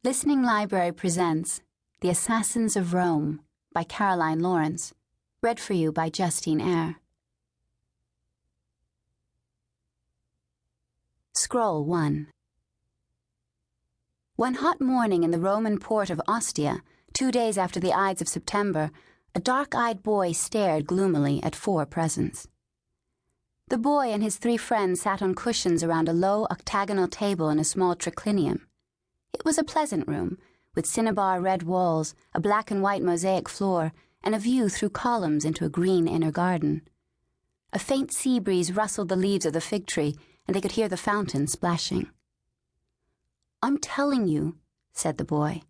Listening Library presents The Assassins of Rome by Caroline Lawrence, read for you by Justine Eyre. Scroll 1. One hot morning in the Roman port of Ostia, 2 days after the Ides of September, a dark-eyed boy stared gloomily at 4 presents. The boy and his 3 friends sat on cushions around a low octagonal table in a small triclinium. It was a pleasant room, with cinnabar red walls, a black and white mosaic floor, and a view through columns into a green inner garden. A faint sea breeze rustled the leaves of the fig tree, and they could hear the fountain splashing. "I'm telling you," said the boy,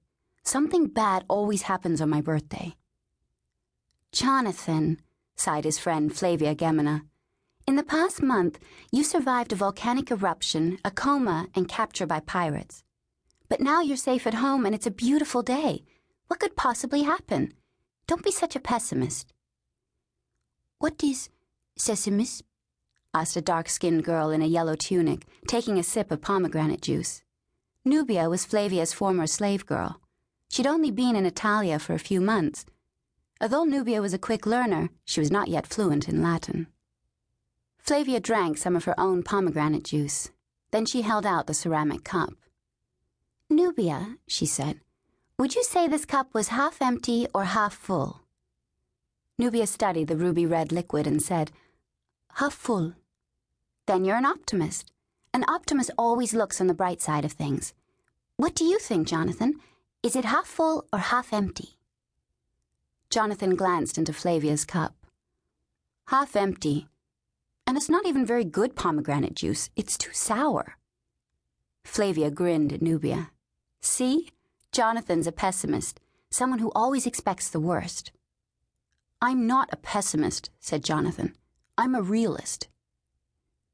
"something bad always happens on my birthday." "Jonathan," sighed his friend Flavia Gemina, "in the past month you survived a volcanic eruption, a coma, and capture by pirates. But now you're safe at home and it's a beautiful day. What could possibly happen? Don't be such a pessimist." "What is sessimis?" asked a dark-skinned girl in a yellow tunic, taking a sip of pomegranate juice. Nubia was Flavia's former slave girl. She'd only been in Italia for a few months. Although Nubia was a quick learner, she was not yet fluent in Latin. Flavia drank some of her own pomegranate juice. Then she held out the ceramic cup. "Nubia," she said, "would you say this cup was half empty or half full?" Nubia studied the ruby-red liquid and said, "Half full." "Then you're an optimist. An optimist always looks on the bright side of things. What do you think, Jonathan? Is it half full or half empty?" Jonathan glanced into Flavia's cup. "Half empty. And it's not even very good pomegranate juice. It's too sour." Flavia grinned at Nubia. "See? Jonathan's a pessimist, someone who always expects the worst." "I'm not a pessimist," said Jonathan. "I'm a realist."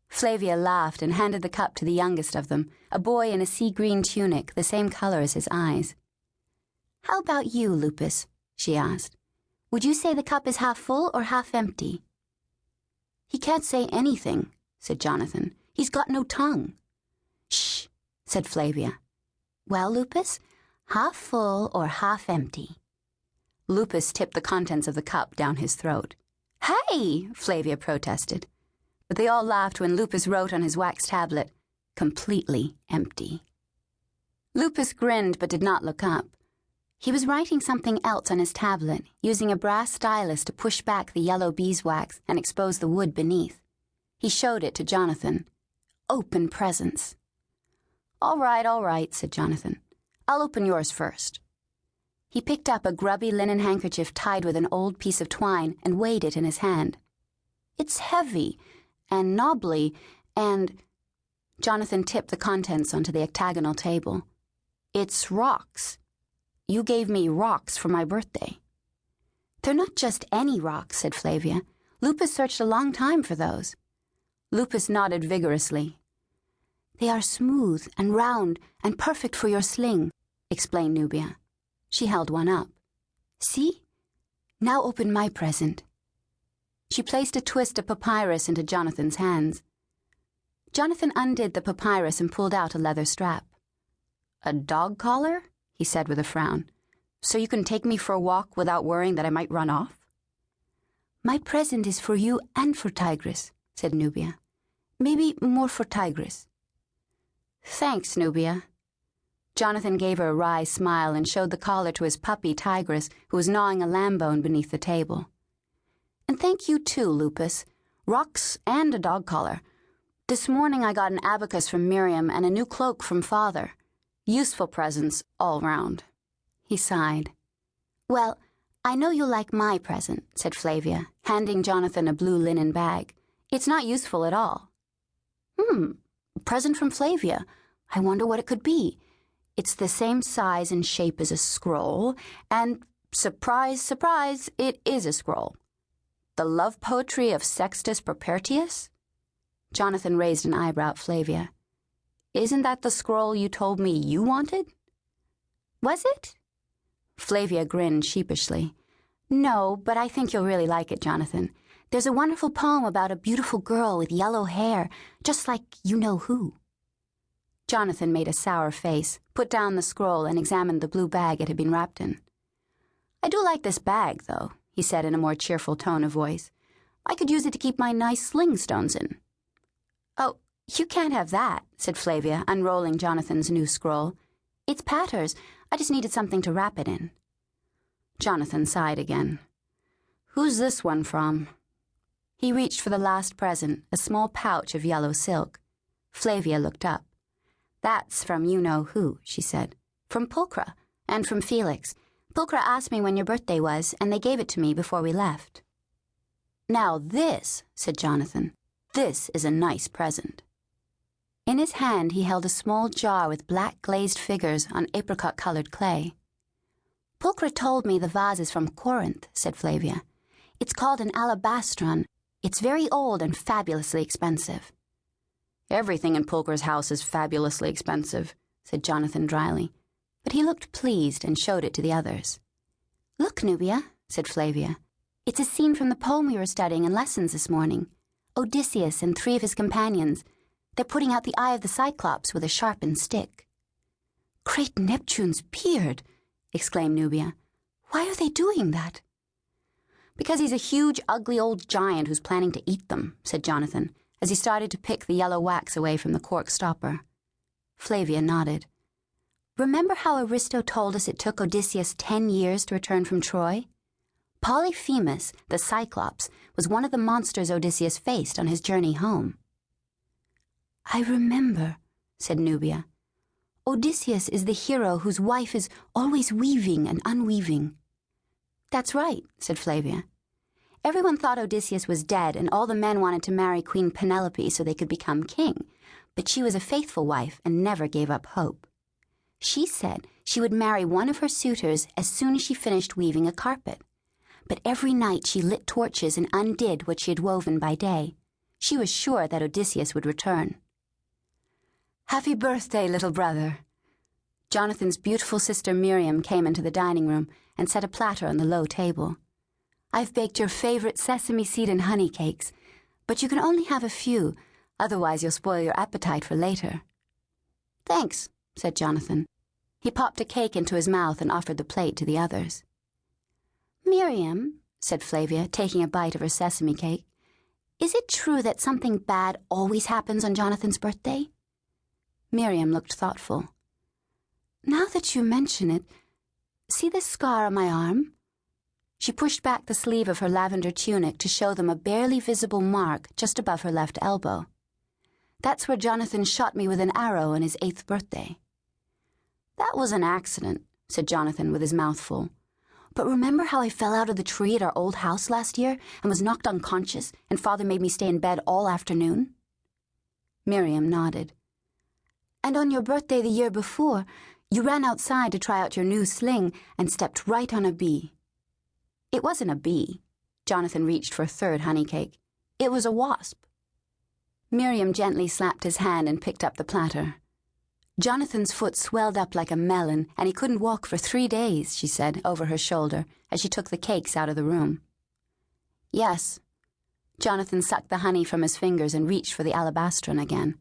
Flavia laughed and handed the cup to the youngest of them, a boy in a sea-green tunic, the same color as his eyes. "How about you, Lupus?" she asked. "Would you say the cup is half full or half empty?" "He can't say anything," said Jonathan. "He's got no tongue." "Shh," said Flavia. "Well, Lupus, half full or half empty?" Lupus tipped the contents of the cup down his throat. "Hey!" Flavia protested. But they all laughed when Lupus wrote on his wax tablet, "Completely empty." Lupus grinned but did not look up. He was writing something else on his tablet, using a brass stylus to push back the yellow beeswax and expose the wood beneath. He showed it to Jonathan. "Open presents." All right, said Jonathan. "I'll open yours first." He picked up a grubby linen handkerchief tied with an old piece of twine and weighed it in his hand. "It's heavy and knobbly and—" Jonathan tipped the contents onto the octagonal table. "It's rocks. You gave me rocks for my birthday." "They're not just any rocks," said Flavia. "Lupus searched a long time for those." Lupus nodded vigorously. "They are smooth and round and perfect for your sling," explained Nubia. She held one up. "See? Now open my present." She placed a twist of papyrus into Jonathan's hands. Jonathan undid the papyrus and pulled out a leather strap. "A dog collar?" he said with a frown. "So you can take me for a walk without worrying that I might run off?" "My present is for you and for Tigris," said Nubia. "Maybe more for Tigris." "Thanks, Nubia." Jonathan gave her a wry smile and showed the collar to his puppy Tigris, who was gnawing a lamb bone beneath the table. "And thank you too, Lupus. Rocks and a dog collar. This morning I got an abacus from Miriam and a new cloak from Father. Useful presents all round." He sighed. "Well, I know you'll like my present," said Flavia, handing Jonathan a blue linen bag. "It's not useful at all." A present from Flavia. I wonder what it could be. It's the same size and shape as a scroll, and, surprise, surprise, it is a scroll. The love poetry of Sextus Propertius? Jonathan raised an eyebrow at Flavia. "Isn't that the scroll you told me you wanted?" "Was it?" Flavia grinned sheepishly. "No, but I think you'll really like it, Jonathan. There's a wonderful poem about a beautiful girl with yellow hair, just like you-know-who." Jonathan made a sour face, put down the scroll, and examined the blue bag it had been wrapped in. "I do like this bag, though," he said in a more cheerful tone of voice. "I could use it to keep my nice sling stones in." "Oh, you can't have that," said Flavia, unrolling Jonathan's new scroll. "It's Patter's. I just needed something to wrap it in." Jonathan sighed again. "Who's this one from?" He reached for the last present, a small pouch of yellow silk. Flavia looked up. "That's from you-know-who," she said. "From Pulchra, and from Felix. Pulchra asked me when your birthday was, and they gave it to me before we left." "Now this," said Jonathan, "this is a nice present." In his hand he held a small jar with black glazed figures on apricot-colored clay. "Pulchra told me the vase is from Corinth," said Flavia. "It's called an alabastron. It's very old and fabulously expensive." "Everything in Pulchra's house is fabulously expensive," said Jonathan dryly, but he looked pleased and showed it to the others. "Look, Nubia," said Flavia. "It's a scene from the poem we were studying in lessons this morning. Odysseus and 3 of his companions. They're putting out the eye of the Cyclops with a sharpened stick." "Great Neptune's beard!" exclaimed Nubia. "Why are they doing that?" "Because he's a huge, ugly old giant who's planning to eat them," said Jonathan, as he started to pick the yellow wax away from the cork stopper. Flavia nodded. "Remember how Aristo told us it took Odysseus 10 years to return from Troy? Polyphemus, the Cyclops, was one of the monsters Odysseus faced on his journey home." "I remember," said Nubia. "Odysseus is the hero whose wife is always weaving and unweaving." "That's right," said Flavia. "Everyone thought Odysseus was dead, and all the men wanted to marry Queen Penelope so they could become king, but she was a faithful wife and never gave up hope. She said she would marry one of her suitors as soon as she finished weaving a carpet, but every night she lit torches and undid what she had woven by day. She was sure that Odysseus would return." "Happy birthday, little brother." Jonathan's beautiful sister Miriam came into the dining room and set a platter on the low table. "I've baked your favorite sesame seed and honey cakes, but you can only have a few, otherwise you'll spoil your appetite for later." "Thanks," said Jonathan. He popped a cake into his mouth and offered the plate to the others. "Miriam," said Flavia, taking a bite of her sesame cake, "is it true that something bad always happens on Jonathan's birthday?" Miriam looked thoughtful. "Now that you mention it, see this scar on my arm?" She pushed back the sleeve of her lavender tunic to show them a barely visible mark just above her left elbow. "That's where Jonathan shot me with an arrow on his 8th birthday." "That was an accident," said Jonathan with his mouth full. "But remember how I fell out of the tree at our old house last year and was knocked unconscious, and Father made me stay in bed all afternoon?" Miriam nodded. "And on your birthday the year before, you ran outside to try out your new sling and stepped right on a bee." "It wasn't a bee." Jonathan reached for a 3rd honey cake. "It was a wasp." Miriam gently slapped his hand and picked up the platter. "Jonathan's foot swelled up like a melon, and he couldn't walk for 3 days," she said over her shoulder as she took the cakes out of the room. "Yes." Jonathan sucked the honey from his fingers and reached for the alabastron again.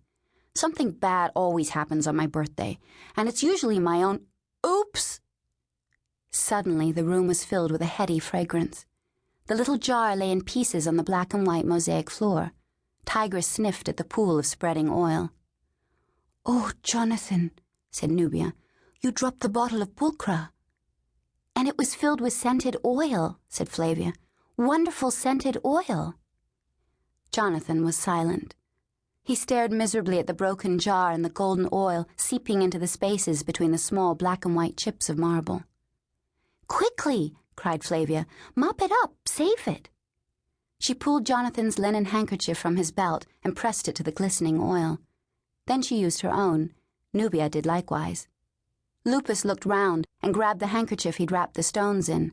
"Something bad always happens on my birthday, and it's usually my own— Oops!" Suddenly the room was filled with a heady fragrance. The little jar lay in pieces on the black and white mosaic floor. Tigress sniffed at the pool of spreading oil. "Oh, Jonathan," said Nubia, "you dropped the bottle of Pulchra." "And it was filled with scented oil," said Flavia. "Wonderful scented oil." Jonathan was silent. He stared miserably at the broken jar and the golden oil seeping into the spaces between the small black and white chips of marble. "Quickly!" cried Flavia. "Mop it up! Save it!" She pulled Jonathan's linen handkerchief from his belt and pressed it to the glistening oil. Then she used her own. Nubia did likewise. Lupus looked round and grabbed the handkerchief he'd wrapped the stones in.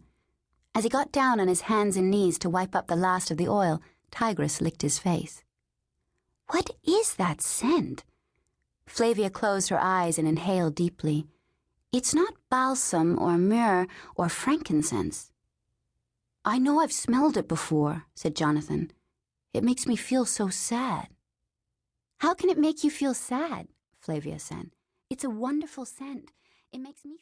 As he got down on his hands and knees to wipe up the last of the oil, Tigress licked his face. "What is that scent?" Flavia closed her eyes and inhaled deeply. "It's not balsam or myrrh or frankincense." "I know I've smelled it before," said Jonathan. "It makes me feel so sad." "How can it make you feel sad?" Flavia said. "It's a wonderful scent. It makes me